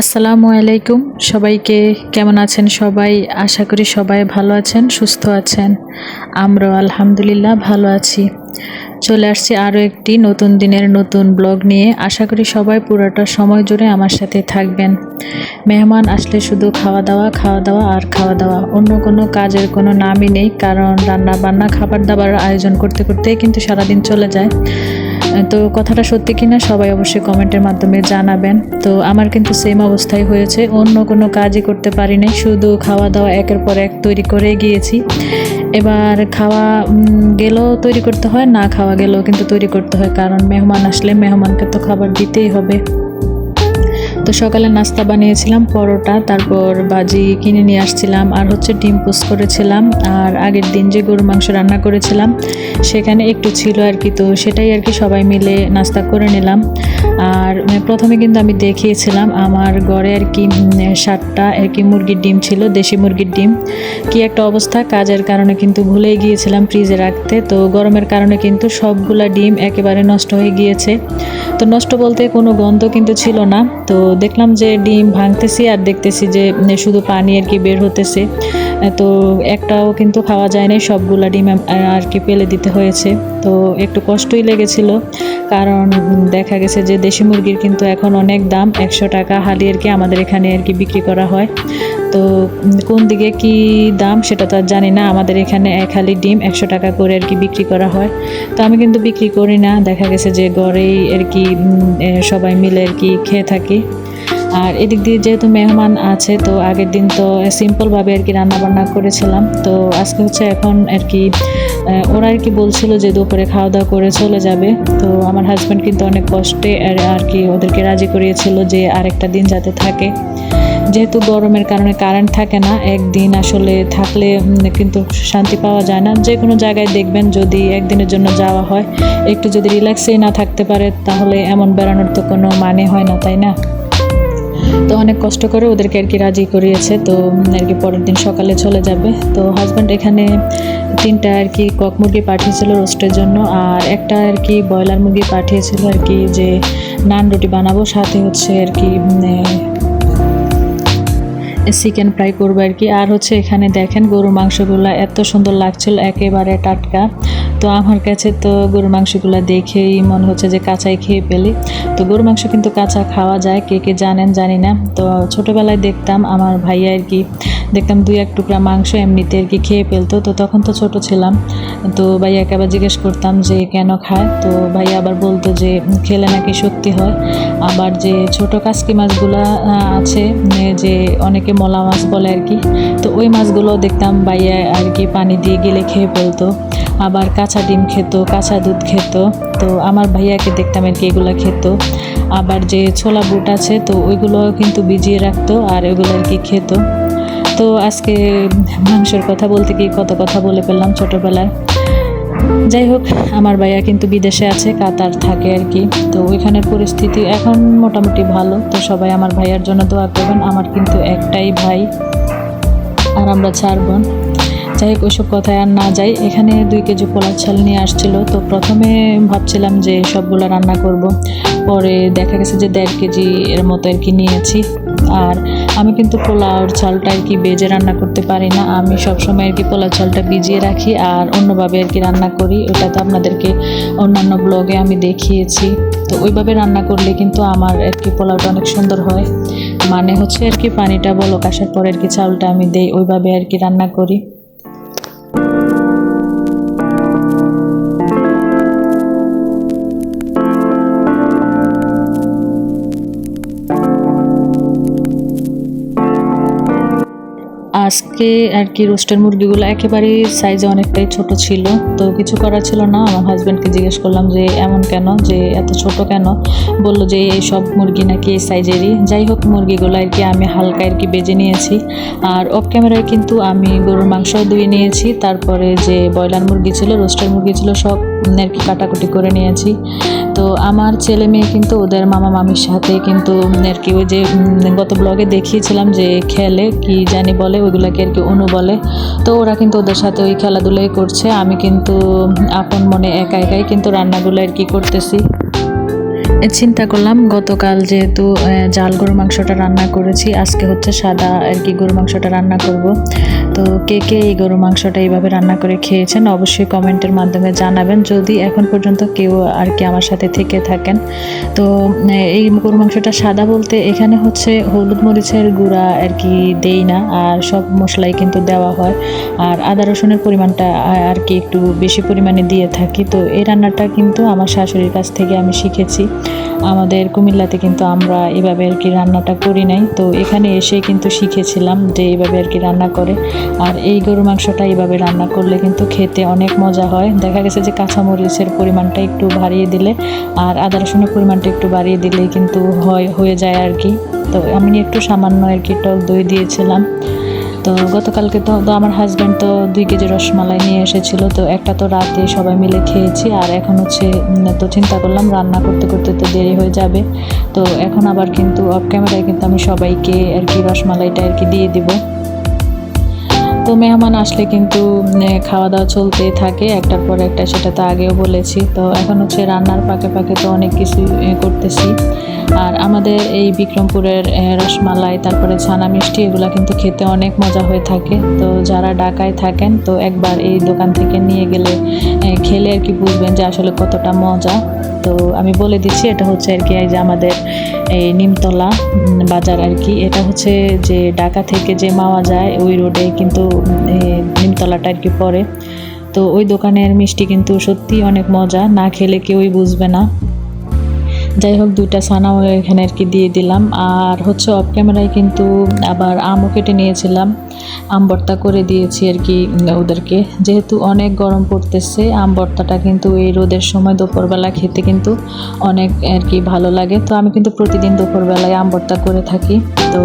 আসসালামু আলাইকুম সবাইকে। কেমন আছেন সবাই? আশা করি সবাই ভালো আছেন, সুস্থ আছেন। আমরাও আলহামদুলিল্লাহ ভালো আছি। চলে আসছি আরও একটি নতুন দিনের নতুন ব্লগ নিয়ে। আশা করি সবাই পুরোটা সময় জুড়ে আমার সাথে থাকবেন। মেহমান আসলে শুধু খাওয়া দাওয়া আর খাওয়া দাওয়া, অন্য কোনো কাজের কোনো নামই নেই। কারণ রান্না বান্না খাবার দাবার আয়োজন করতে করতেই কিন্তু সারাদিন চলে যায়। তো কথাটা সত্যি কিনা সবাই অবশ্যই কমেন্টের মাধ্যমে জানাবেন। তো আমার কিন্তু সেম অবস্থাই হয়েছে, অন্য কোনো কাজই করতে পারি নাই, শুধু খাওয়া দাওয়া একের পর এক তৈরি করে গিয়েছি। এবার খাওয়া গেলেও তৈরি করতে হয়, না খাওয়া গেলেও কিন্তু তৈরি করতে হয়, কারণ মেহমান আসলে মেহমানকে তো খাবার দিতেই হবে। তো সকালে নাস্তা বানিয়েছিলাম পরোটা, তারপর বাজি কিনে নিয়ে আসছিলাম, আর হচ্ছে ডিম পোস্ট করেছিলাম। আর আগের দিন যে গরুর মাংস রান্না করেছিলাম সেখানে একটু ছিল আর কি, তো সেটাই আর কি সবাই মিলে নাস্তা করে নিলাম। আর প্রথমে কিন্তু আমি দেখিয়েছিলাম আমার ঘরে আর কি 7টা আর কি মুরগির ডিম ছিল, দেশি মুরগির ডিম। কি একটা অবস্থা, কাজের কারণে কিন্তু ভুলেই গিয়েছিলাম ফ্রিজে রাখতে। তো গরমের কারণে কিন্তু সবগুলা ডিম একেবারে নষ্ট হয়ে গিয়েছে। তো নষ্ট বলতে কোনো গন্ধ কিন্তু ছিল না। তো দেখলাম যে ডিম ভাঙতেছি আর দেখতেছি যে শুধু পানি আর কি বের হতেছে। তো একটাও কিন্তু খাওয়া যায় না, সবগুলা ডিম আর কি ফেলে দিতে হয়েছে। তো একটু কষ্টই লেগেছিল, কারণ দেখা গেছে যে দেশি মুরগির কিন্তু এখন অনেক দাম, 100 টাকা হালি আর কি আমাদের এখানে আর কি বিক্রি করা হয়। তো কোন দিকে কি দাম সেটা তো আর জানি না, আমাদের এখানে এক হালি ডিম 100 টাকা করে আর কি বিক্রি করা হয়। তো আমি কিন্তু বিক্রি করি না, দেখা গেছে যে ঘরেই আর কি সবাই মিলে আর কি খেয়ে থাকি। আর এদিক দিয়ে যেহেতু মেহমান আছে, তো আগের দিন তো সিম্পলভাবে আর কি রান্নাবান্না করেছিলাম। তো আজকে হচ্ছে এখন আর কি ওরা আর কি বলছিল যে দুপুরে খাওয়া দাওয়া করে চলে যাবে। তো আমার হাজব্যান্ড কিন্তু অনেক কষ্টে আর কি ওদেরকে রাজি করিয়েছিল যে আরেকটা দিন যাতে থাকে। যেহেতু গরমের কারণে কারেন্ট থাকে না, একদিন আসলে থাকলে কিন্তু শান্তি পাওয়া যায় না। যে কোনো জায়গায় দেখবেন যদি একদিনের জন্য যাওয়া হয়, একটু যদি রিল্যাক্সেই না থাকতে পারে তাহলে এমন বেড়ানোর তো কোনো মানে হয় না, তাই না? তো অনেক কষ্ট করে ওদেরকে আর কি রাজি করিয়েছে। তো আর কি পরের দিন সকালে চলে যাবে। তো হাজব্যান্ড এখানে 3টা আর কি কক মুরগি পাঠিয়েছিল রোস্টের জন্য, আর একটা আর কি ব্রয়লার মুরগি পাঠিয়েছিল আর কি যে নান রুটি বানাবো, সাথে হচ্ছে আর কি চিকেন ফ্রাই করবো আর কি। আর হচ্ছে এখানে দেখেন গরুর মাংসগুলো এত সুন্দর লাগছিল, একেবারে টাটকা। তো আমার কাছে তো গরুর মাংসগুলো দেখেই মনে হচ্ছে যে কাঁচাই খেয়ে ফেলি। তো গরুর মাংস কিন্তু কাঁচা খাওয়া যায়, কে কে জানেন জানি না। তো ছোটোবেলায় দেখতাম আমার ভাইয়া আর কি দেখতাম 2-1 টুকরা মাংস এমনিতে আর কি খেয়ে ফেলতো। তো তখন তো ছোট ছিলাম, তো ভাইয়াকে আবার জিজ্ঞেস করতাম যে কেন খায়। তো ভাইয়া আবার বলতো যে খেলে নাকি শক্তি হয়। আবার যে ছোট কাসকি মাছগুলো আছে, যে অনেকে মলা মাছ বলে আর কি, তো ওই মাছগুলো দেখতাম ভাইয়া আর কি পানি দিয়ে গেলে খেয়ে ফেলতো। আবার কাঁচা ডিম খেত, কাঁচা দুধ খেত। তো আমার ভাইয়াকে দেখতাম আর কি এগুলো খেত। আবার যে ছোলা বুট আছে, তো ওইগুলো কিন্তু ভিজিয়ে রাখতো আর ওইগুলো আর কি খেত। তো আজকে মাংসের কথা বলতে গিয়ে কত কথা বলে ফেললাম ছোটোবেলার। যাই হোক, আমার ভাইয়া কিন্তু বিদেশে আছে, কাতার থাকে আর কি। তো ওইখানের পরিস্থিতি এখন মোটামুটি ভালো। তো সবাই আমার ভাইয়ার জন্য দোয়া করবেন। আমার কিন্তু একটাই ভাই আর আমরা 4 বোন। যাই হোক, ওইসব কথায় আর না যাই। এখানে 2 কেজি পোলার চাল নিয়ে আসছিল। তো প্রথমে ভাবছিলাম যে সবগুলো রান্না করব, পরে দেখা গেছে যে 1.5 কেজি এর মতো আর কি নিয়েছি। আর আমি কিন্তু পোলাওর চালটা আর কি বেজে রান্না করতে পারি না, আমি সবসময় আর কি পোলাও চালটা ভিজিয়ে রাখি আর অন্যভাবে আর কি রান্না করি। ওটা তো আপনাদেরকে অন্যান্য ব্লগে আমি দেখিয়েছি। তো ওইভাবে রান্না করলে কিন্তু আমার আর কি পোলাওটা অনেক সুন্দর হয়। মানে হচ্ছে আর কি পানিটা বলক আসার পরে আর কি চালটা আমি দেই, ওইভাবে আর কি রান্না করি। আজকে আর কি রোস্টার মুরগিগুলো একেবারে সাইজে অনেকটাই ছোট ছিল। তো কিছু করার ছিল না, আমার হাজব্যান্ডকে জিজ্ঞেস করলাম যে এমন কেন, যে এত ছোট কেন। বলল যে এই সব মুরগি নাকি এই সাইজেরই। যাই হোক, মুরগিগুলো আর কি আমি হালকা আর কি বেজে নিয়েছি। আর অফ ক্যামেরায় কিন্তু আমি গরুর মাংসও ধুয়ে নিয়েছি, তারপরে যে ব্রয়লার মুরগি ছিল, রোস্টার মুরগি ছিল, সব আর কি কাটাকুটি করে নিয়েছি। তো আমার ছেলে মেয়ে কিন্তু ওদের মামা মামির সাথে কিন্তু আর কি ওই যে গত ব্লগে দেখিয়েছিলাম যে খেলে কি জানি বলে, ওইগুলোকে আর কি অনু বলে। তো ওরা কিন্তু ওদের সাথে ওই খেলাধুলাই করছে, আমি কিন্তু আপন মনে একা একাই কিন্তু রান্নাগুলো আর কি করতেছি। চিন্তা করলাম গতকাল যেহেতু জাল গরু মাংসটা রান্না করেছি, আজকে হচ্ছে সাদা আর কি গরু মাংসটা রান্না করব। তো কে কে এই গরু মাংসটা এইভাবে রান্না করে খেয়েছেন অবশ্যই কমেন্টের মাধ্যমে জানাবেন, যদি এখন পর্যন্ত কেউ আর কি আমার সাথে থেকে থাকেন। তো এই গরু মাংসটা সাদা বলতে এখানে হচ্ছে হলুদ মরিচের গুঁড়া আর কি দেই না, আর সব মশলাই কিন্তু দেওয়া হয়, আর আদা রসুনের পরিমাণটা আর কি একটু বেশি পরিমাণে দিয়ে থাকি। তো এই রান্নাটা কিন্তু আমার শাশুড়ির কাছ থেকে আমি শিখেছি। আমাদের কুমিল্লাতে কিন্তু আমরা এভাবে আর কি রান্নাটা করি নাই, তো এখানে এসে কিন্তু শিখেছিলাম যে এইভাবে আর কি রান্না করে। আর এই গরু মাংসটা এইভাবে রান্না করলে কিন্তু খেতে অনেক মজা হয়। দেখা গেছে যে কাঁচামরিচের পরিমাণটা একটু বাড়িয়ে দিলে আর আদা রসুনের পরিমাণটা একটু বাড়িয়ে দিলেই কিন্তু হয়ে যায় আর কি। তো আমি একটু সামান্য আর কি টক দই দিয়েছিলাম। তো গতকালকে তো আমার হাজব্যান্ড তো 2 কেজি রসমালাই নিয়ে এসেছিল, তো একটা তো রাতে সবাই মিলে খেয়েছি, আর এখন হচ্ছে তো চিন্তা করলাম রান্না করতে করতে তো দেরি হয়ে যাবে। তো এখন আবার কিন্তু অফ ক্যামেরায় কিন্তু আমি সবাইকে আর কি রসমালাইটা আর কি দিয়ে দিব। তো মেহমান আসলে কিন্তু খাওয়া দাওয়া চলতেই থাকে একটার পর একটা, সেটা তো আগেও বলেছি। তো এখন হচ্ছে রান্নার পাকে পাকে তো অনেক কিছু করতেছি। আর আমাদের এই বিক্রমপুরের রসমালাই, তারপরে ছানা মিষ্টি, এগুলো কিন্তু খেতে অনেক মজা হয়ে থাকে। তো যারা ঢাকায় থাকেন তো একবার এই দোকান থেকে নিয়ে গেলে খেলে আর কি বুঝবেন যে আসলে কতটা মজা। তো আমি বলে দিচ্ছি, এটা হচ্ছে আর কি এই যে আমাদের এই নিমতলা বাজার আর কি, এটা হচ্ছে যে ঢাকা থেকে যে মাওয়া যায় ওই রোডে কিন্তু নিমতলাটা আর কি পড়ে। তো ওই দোকানের মিষ্টি কিন্তু সত্যি অনেক মজা, না খেলে কেউই বুঝবে না। যাই হোক, 2টা ছানাও এখানে আর কি দিয়ে দিলাম। আর হচ্ছে অফ ক্যামেরায় কিন্তু আবার আমও কেটে নিয়েছিলাম, আম ভর্তা করে দিয়েছি আর কি ওদেরকে। যেহেতু অনেক গরম পড়তেছে, আম ভর্তাটা কিন্তু এই রোদের সময় দুপুরবেলা খেতে কিন্তু অনেক আর কি ভালো লাগে। তো আমি কিন্তু প্রতিদিন দুপুরবেলায় আম ভর্তা করে থাকি। তো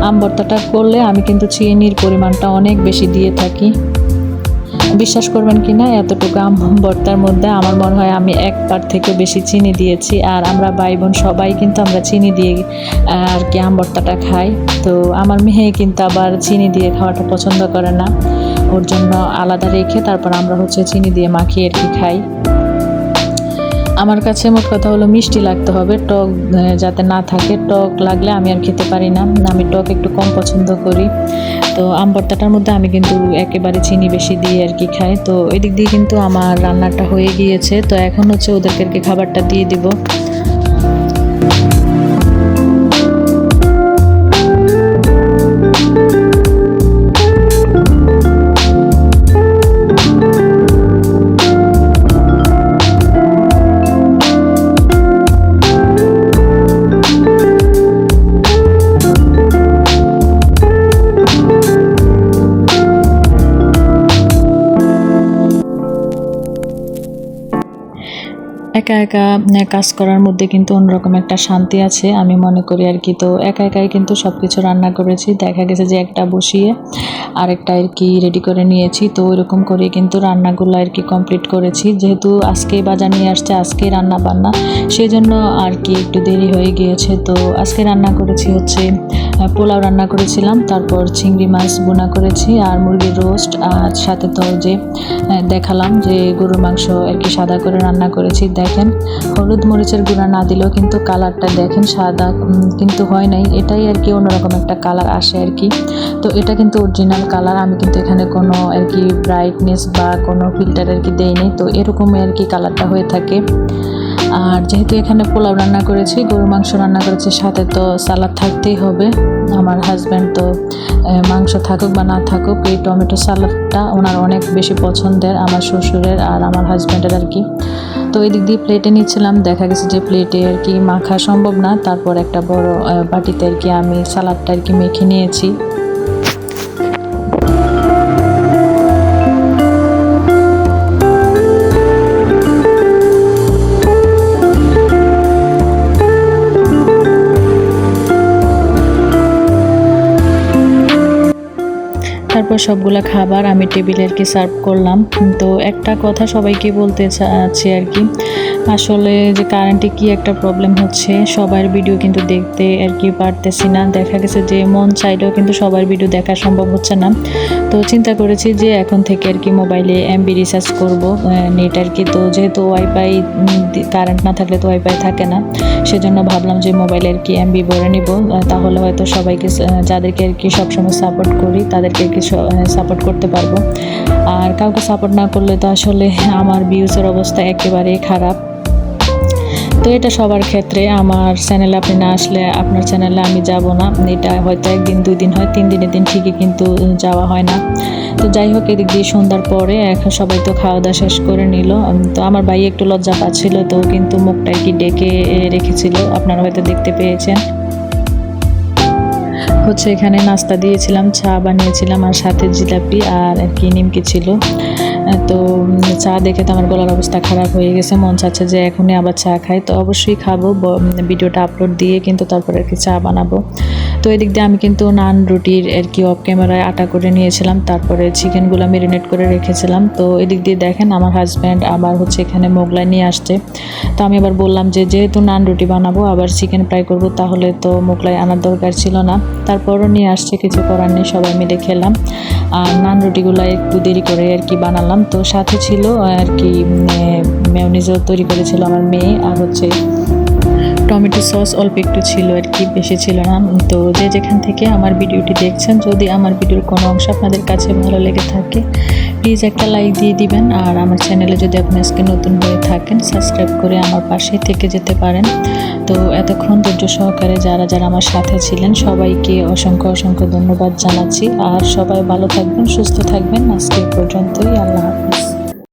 আম ভর্তাটা করলে আমি কিন্তু চিনির পরিমাণটা অনেক বেশি দিয়ে থাকি। বিশ্বাস করবেন কি না, এতটুকু আম ভর্তার মধ্যে আমার মনে হয় আমি 1 পার থেকেও বেশি চিনি দিয়েছি। আর আমরা ভাই বোন সবাই কিন্তু আমরা চিনি দিয়ে আর কি আম ভর্তাটা খাই। তো আমার মেয়ে কিন্তু আবার চিনি দিয়ে খাওয়াটা পছন্দ করে না, ওর জন্য আলাদা রেখে তারপর আমরা হচ্ছে চিনি দিয়ে মাখিয়ে আর কি খাই। আমার কাছে মোট কথা হলো মিষ্টি লাগতে হবে, টক যাতে না থাকে। টক লাগলে আমি আর খেতে পারি না, আমি টক একটু কম পছন্দ করি। তো আম ভর্তাটার মধ্যে আমি কিন্তু একেবারে চিনি বেশি দিয়ে আর কি খাই। তো এদিক দিয়ে কিন্তু আমার রান্নাটা হয়ে গিয়েছে। তো এখন হচ্ছে ওদেরকে আর কি খাবারটা দিয়ে দিব। একা একা কাজ করার মধ্যে কিন্তু অন্যরকম একটা শান্তি আছে আমি মনে করি আর কি। তো একা একাই কিন্তু সব কিছু রান্না করেছি, দেখা গেছে যে একটা বসিয়ে আরেকটা আর কি রেডি করে নিয়েছি। তো ওইরকম করে কিন্তু রান্নাগুলো আর কি কমপ্লিট করেছি। যেহেতু আজকে বাজার নিয়ে আসছে, আজকে রান্না বান্না, সেই জন্য আর কি একটু দেরি হয়ে গিয়েছে। তো আজকে রান্না করেছি হচ্ছে পোলাও রান্না করেছিলাম, তারপর চিংড়ি মাছ বোনা করেছি, আর মুরগির রোস্ট, আর সাথে তো যে দেখালাম যে গরুর মাংস আর কি সাদা করে রান্না করেছি। দেখেন, হলুদ মরিচের গুঁড়া না দিলেও কিন্তু কালারটা দেখেন সাদা কিন্তু হয় নাই, এটাই আর কি অন্যরকম একটা কালার আসে আর কি। তো এটা কিন্তু অরিজিনাল কালার, আমি কিন্তু এখানে কোনো আর কি ব্রাইটনেস বা কোনো ফিল্টার আর কি দেইনি। তো এরকমই আর কি কালারটা হয়ে থাকে। আর যেহেতু এখানে পোলাও রান্না করেছি, গরুর মাংস রান্না করেছি, সাথে তো সালাদ থাকতেই হবে। আমার হাজব্যান্ড তো মাংস থাকুক বা না থাকুক, এই টমেটো সালাদটা ওনার অনেক বেশি পছন্দের, আমার শ্বশুরের আর আমার হাজব্যান্ডের আর কি। তো এই দিক দিয়ে প্লেটে নিচ্ছিলাম, দেখা গেছে যে প্লেটে আর কি মাখা সম্ভব না, তারপর একটা বড় বাটিতে আর কি আমি সালাদটা আর কি মেখে নিয়েছি। তারপর সবগুলা খাবার আমি টেবিলে আর কি সার্ভ করলাম। তো একটা কথা সবাইকে বলতে চাচ্ছি আর কি, আসলে যে কারেন্টে কি একটা প্রবলেম হচ্ছে, সবার ভিডিও কিন্তু দেখতে আর কি পারতেছি না। দেখা গেছে যে মন চাইলেও কিন্তু সবার ভিডিও দেখা সম্ভব হচ্ছে না। তো চিন্তা করেছি যে এখন থেকে আর কি মোবাইলে এমবি রিচার্জ করব নেট আর কি। তো যেহেতু ওয়াইফাই কারেন্ট না থাকলে তো ওয়াইফাই থাকে না, সেজন্য ভাবলাম যে মোবাইলে আর কি এমবি ভরে নিব, তাহলে হয়তো সবাইকে যাদেরকে আর কি সবসময় সাপোর্ট করি তাদেরকে আর কি সাপোর্ট করতে পারবো। আর কাউকে সাপোর্ট না করলে তো আসলে আমার ভিউজের অবস্থা একেবারেই খারাপ। তো এটা সবার ক্ষেত্রে, আমার চ্যানেলে আপনি না আসলে আপনার চ্যানেলে আমি যাব না, এটা হয়তো একদিন 2 দিন হয়, 3 দিনের দিন ঠিকই কিন্তু যাওয়া হয় না। তো যাই হোক, এদিক দিয়ে সন্ধ্যার পরে এখন সবাই তো খাওয়া দাওয়া শেষ করে নিল। তো আমার ভাই একটু লজ্জা পাচ্ছিল, তো কিন্তু মুখটা কি ডেকে রেখেছিল, আপনারা হয়তো দেখতে পেয়েছেন। হচ্ছে এখানে নাস্তা দিয়েছিলাম, চা বানিয়েছিলাম আর সাথে জিলাপি আর কি নিমকি ছিল। তো চা দেখে তো আমার গলার অবস্থা খারাপ হয়ে গেছে, মন চাচ্ছে যে এখনই আবার চা খাই। তো অবশ্যই খাবো, ভিডিওটা আপলোড দিয়ে কিন্তু তারপরে আর কি চা বানাবো। তো এদিক দিয়ে আমি কিন্তু নান রুটির আর কি অফ ক্যামেরায় আটা করে নিয়েছিলাম, তারপরে চিকেনগুলো মেরিনেট করে রেখেছিলাম। তো এদিক দিয়ে দেখেন আমার হাজব্যান্ড আবার হচ্ছে এখানে মোগলাই নিয়ে আসছে। তো আমি আবার বললাম যে যেহেতু নান রুটি বানাবো আবার চিকেন ফ্রাই করবো, তাহলে তো মোগলাই আনার দরকার ছিল না। তারপরও নিয়ে আসছে, কিছু করার নেই, সবাই মিলে খেলাম। আর নান রুটিগুলো একটু দেরি করে আর কি বানালাম। তো সাথে ছিল আর কি মেয়োনিজও তৈরি করেছিল আমার মেয়ে, আর হচ্ছে টমেটো সস অল্প একটু ছিল আর কি, বেশি ছিল না। তো যে যেখান থেকে আমার ভিডিওটি দেখছেন, যদি আমার ভিডিওর কোনো অংশ আপনাদের কাছে ভালো লেগে থাকে প্লিজ একটা লাইক দিয়ে দিবেন। আর আমার চ্যানেলে যদি আপনি আজকে নতুন হয়ে থাকেন, সাবস্ক্রাইব করে আমার পাশে থেকে যেতে পারেন। তো এতক্ষণ ধৈর্য সহকারে যারা যারা আমার সাথে ছিলেন সবাইকে অসংখ্য অসংখ্য ধন্যবাদ জানাচ্ছি। আর সবাই ভালো থাকবেন, সুস্থ থাকবেন। আজকে পর্যন্তই, আল্লাহ হাফিজ।